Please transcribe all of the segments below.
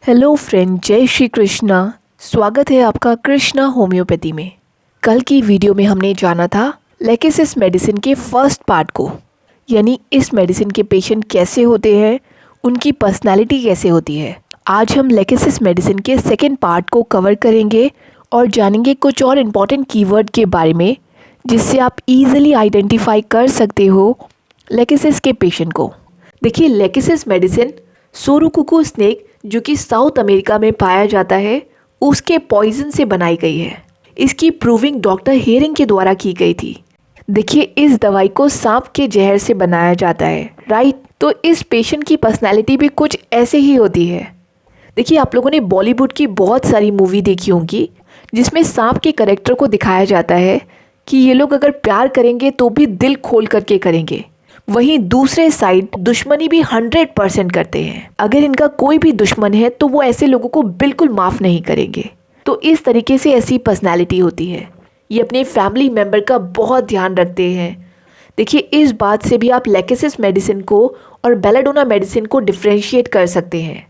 Hello friend, जय श्री कृष्णा। स्वागत है आपका कृष्णा होम्योपैथी में। कल की वीडियो में हमने जाना था लेकेसिस मेडिसिन के फर्स्ट पार्ट को, यानी इस मेडिसिन के पेशेंट कैसे होते हैं, उनकी पर्सनालिटी कैसे होती है। आज हम लेकेसिस मेडिसिन के सेकेंड पार्ट को कवर करेंगे और जानेंगे कुछ और इम्पॉर्टेंट कीवर्ड के बारे में, जिससे आप इजीली आइडेंटिफाई कर सकते हो लेकेसिस के पेशेंट को। देखिए, लेकेसिस मेडिसिन सोरोकुकू स्नेक जो कि साउथ अमेरिका में पाया जाता है, उसके पॉइजन से बनाई गई है। इसकी प्रूविंग डॉक्टर हेरिंग के द्वारा की गई थी। देखिए, इस दवाई को सांप के जहर से बनाया जाता है, राइट। तो इस पेशेंट की पर्सनैलिटी भी कुछ ऐसे ही होती है। देखिए, आप लोगों ने बॉलीवुड की बहुत सारी मूवी देखी होंगी जिसमें सांप के कैरेक्टर को दिखाया जाता है कि ये लोग अगर प्यार करेंगे तो भी दिल खोल करके करेंगे। वहीं दूसरे साइड दुश्मनी भी 100% करते हैं। अगर इनका कोई भी दुश्मन है तो वो ऐसे लोगों को बिल्कुल माफ़ नहीं करेंगे। तो इस तरीके से ऐसी पर्सनैलिटी होती है। ये अपने फैमिली मेम्बर का बहुत ध्यान रखते हैं। देखिए, इस बात से भी आप लेकेसिस मेडिसिन को और बेलाडोना मेडिसिन को डिफ्रेंशिएट कर सकते हैं।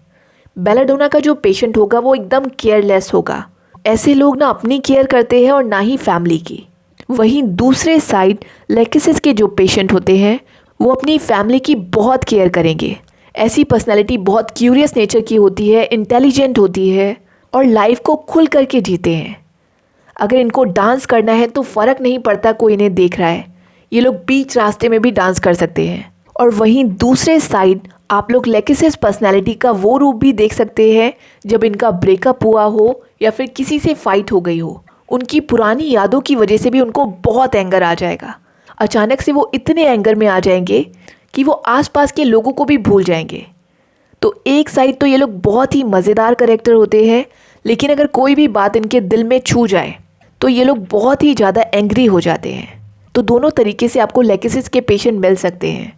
बेलाडोना का जो पेशेंट होगा वो एकदम केयरलेस होगा। ऐसे लोग ना अपनी केयर करते हैं और ना ही फैमिली की। वहीं दूसरे साइड लेकेसिस के जो पेशेंट होते हैं वो अपनी फैमिली की बहुत केयर करेंगे। ऐसी पर्सनैलिटी बहुत क्यूरियस नेचर की होती है, इंटेलिजेंट होती है और लाइफ को खुल करके जीते हैं। अगर इनको डांस करना है तो फ़र्क नहीं पड़ता कोई इन्हें देख रहा है, ये लोग बीच रास्ते में भी डांस कर सकते हैं। और वहीं दूसरे साइड आप लोग लेकेसिस पर्सनैलिटी का वो रूप भी देख सकते हैं जब इनका ब्रेकअप हुआ हो या फिर किसी से फाइट हो गई हो। उनकी पुरानी यादों की वजह से भी उनको बहुत एंगर आ जाएगा। अचानक से वो इतने एंगर में आ जाएंगे कि वो आसपास के लोगों को भी भूल जाएंगे। तो एक साइड तो ये लोग बहुत ही मज़ेदार कैरेक्टर होते हैं, लेकिन अगर कोई भी बात इनके दिल में छू जाए तो ये लोग बहुत ही ज़्यादा एंग्री हो जाते हैं। तो दोनों तरीके से आपको लेकेसिस के पेशेंट मिल सकते हैं,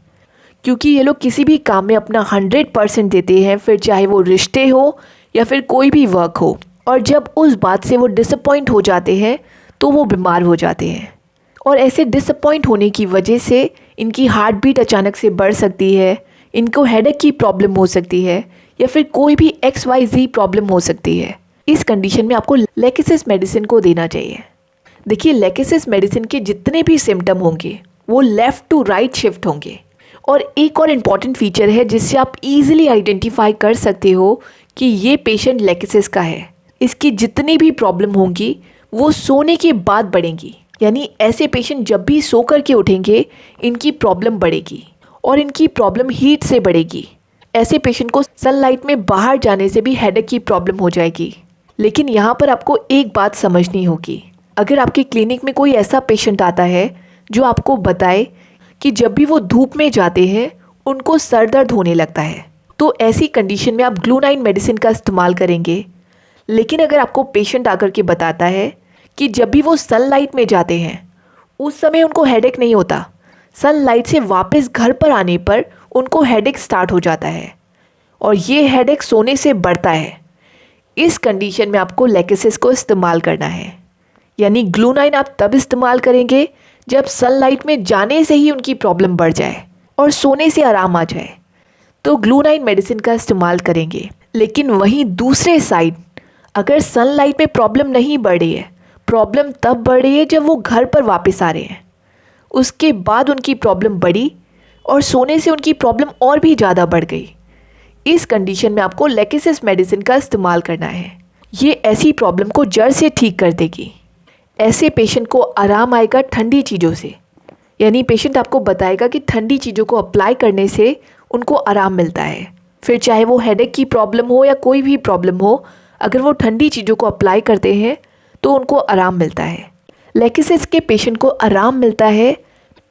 क्योंकि ये लोग किसी भी काम में अपना 100% देते हैं, फिर चाहे वो रिश्ते हो या फिर कोई भी वर्क हो। और जब उस बात से वो डिसअपॉइंट हो जाते हैं तो वो बीमार हो जाते हैं। और ऐसे डिसअपॉइंट होने की वजह से इनकी हार्ट बीट अचानक से बढ़ सकती है, इनको हेडेक की प्रॉब्लम हो सकती है या फिर कोई भी XYZ प्रॉब्लम हो सकती है। इस कंडीशन में आपको लेकेसिस मेडिसिन को देना चाहिए। देखिए, लेकेसिस मेडिसिन के जितने भी सिम्टम होंगे वो लेफ़्ट टू राइट शिफ्ट होंगे। और एक और इम्पॉर्टेंट फीचर है जिससे आप इजीली आइडेंटिफाई कर सकते हो कि ये पेशेंट लेकेसिस का है। इसकी जितनी भी प्रॉब्लम होंगी वो सोने के बाद बढ़ेंगी, यानी ऐसे पेशेंट जब भी सो कर के उठेंगे इनकी प्रॉब्लम बढ़ेगी और इनकी प्रॉब्लम हीट से बढ़ेगी। ऐसे पेशेंट को सनलाइट में बाहर जाने से भी हेडेक की प्रॉब्लम हो जाएगी। लेकिन यहाँ पर आपको एक बात समझनी होगी, अगर आपके क्लिनिक में कोई ऐसा पेशेंट आता है जो आपको बताए कि जब भी वो धूप में जाते हैं उनको सर दर्द होने लगता है, तो ऐसी कंडीशन में आप ग्लूनाइन मेडिसिन का इस्तेमाल करेंगे। लेकिन अगर आपको पेशेंट आकर के बताता है कि जब भी वो सनलाइट में जाते हैं उस समय उनको हेडेक नहीं होता, सनलाइट से वापस घर पर आने पर उनको हेडेक स्टार्ट हो जाता है और ये हेडेक सोने से बढ़ता है, इस कंडीशन में आपको लेकेसिस को इस्तेमाल करना है। यानी ग्लूनाइन आप तब इस्तेमाल करेंगे जब सनलाइट में जाने से ही उनकी प्रॉब्लम बढ़ जाए और सोने से आराम आ जाए, तो ग्लूनाइन मेडिसिन का इस्तेमाल करेंगे। लेकिन वहीं दूसरे साइड अगर सनलाइट में प्रॉब्लम नहीं बढ़ रही है, प्रॉब्लम तब बढ़ रही है जब वो घर पर वापस आ रहे हैं, उसके बाद उनकी प्रॉब्लम बढ़ी और सोने से उनकी प्रॉब्लम और भी ज़्यादा बढ़ गई, इस कंडीशन में आपको लेकेसिस मेडिसिन का इस्तेमाल करना है। ये ऐसी प्रॉब्लम को जड़ से ठीक कर देगी। ऐसे पेशेंट को आराम आएगा ठंडी चीज़ों से, यानी पेशेंट आपको बताएगा कि ठंडी चीज़ों को अप्लाई करने से उनको आराम मिलता है। फिर चाहे वो हेडेक की प्रॉब्लम हो या कोई भी प्रॉब्लम हो, अगर वो ठंडी चीज़ों को अप्लाई करते हैं तो उनको आराम मिलता है। लेकेसिस के पेशेंट को आराम मिलता है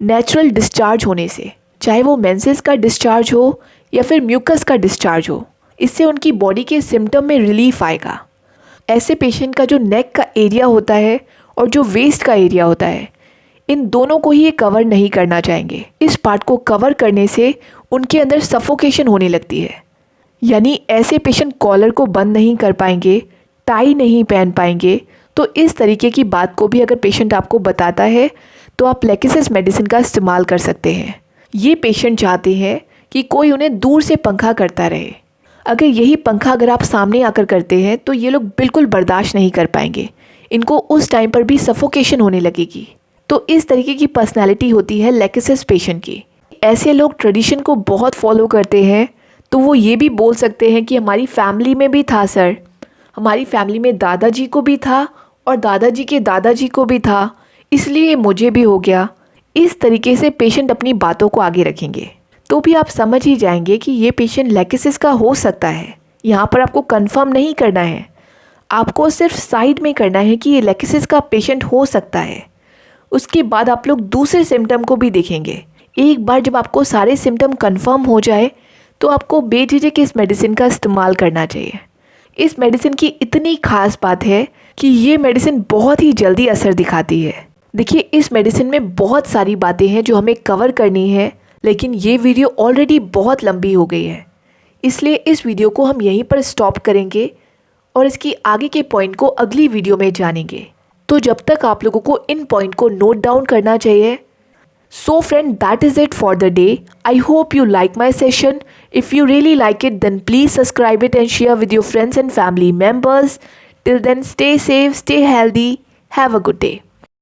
नेचुरल डिस्चार्ज होने से, चाहे वो मेंसेस का डिस्चार्ज हो या फिर म्यूकस का डिस्चार्ज हो, इससे उनकी बॉडी के सिम्टम में रिलीफ आएगा। ऐसे पेशेंट का जो नेक का एरिया होता है और जो वेस्ट का एरिया होता है, इन दोनों को ही ये कवर नहीं करना चाहेंगे। इस पार्ट को कवर करने से उनके अंदर सफोकेशन होने लगती है, यानी ऐसे पेशेंट कॉलर को बंद नहीं कर पाएंगे, टाई नहीं पहन पाएंगे। तो इस तरीके की बात को भी अगर पेशेंट आपको बताता है तो आप लेकेसिस मेडिसिन का इस्तेमाल कर सकते हैं। ये पेशेंट चाहते हैं कि कोई उन्हें दूर से पंखा करता रहे। अगर यही पंखा अगर आप सामने आकर करते हैं तो ये लोग बिल्कुल बर्दाश्त नहीं कर पाएंगे, इनको उस टाइम पर भी सफोकेशन होने लगेगी। तो इस तरीके की पर्सनैलिटी होती है लेकेसिस पेशेंट की। ऐसे लोग ट्रेडिशन को बहुत फॉलो करते हैं, तो वो ये भी बोल सकते हैं कि हमारी फैमिली में भी था सर, हमारी फैमिली में दादाजी को भी था और दादाजी के दादाजी को भी था, इसलिए मुझे भी हो गया। इस तरीके से पेशेंट अपनी बातों को आगे रखेंगे तो भी आप समझ ही जाएंगे कि ये पेशेंट लेकेसिस का हो सकता है। यहाँ पर आपको कंफर्म नहीं करना है, आपको सिर्फ साइड में करना है कि ये लेकेसिस का पेशेंट हो सकता है। उसके बाद आप लोग दूसरे सिम्टम को भी देखेंगे। एक बार जब आपको सारे सिम्टम कंफर्म हो जाए तो आपको बेझिझक इस मेडिसिन का इस्तेमाल करना चाहिए। इस मेडिसिन की इतनी खास बात है कि ये मेडिसिन बहुत ही जल्दी असर दिखाती है। देखिए, इस मेडिसिन में बहुत सारी बातें हैं जो हमें कवर करनी है, लेकिन ये वीडियो ऑलरेडी बहुत लंबी हो गई है, इसलिए इस वीडियो को हम यहीं पर स्टॉप करेंगे और इसकी आगे के पॉइंट को अगली वीडियो में जानेंगे। तो जब तक आप लोगों को इन पॉइंट को नोट डाउन करना चाहिए। So friend, that is it for the day. I hope you like my session. If you really like it, then please subscribe it and share with your friends and family members. Till then, stay safe, stay healthy. Have a good day.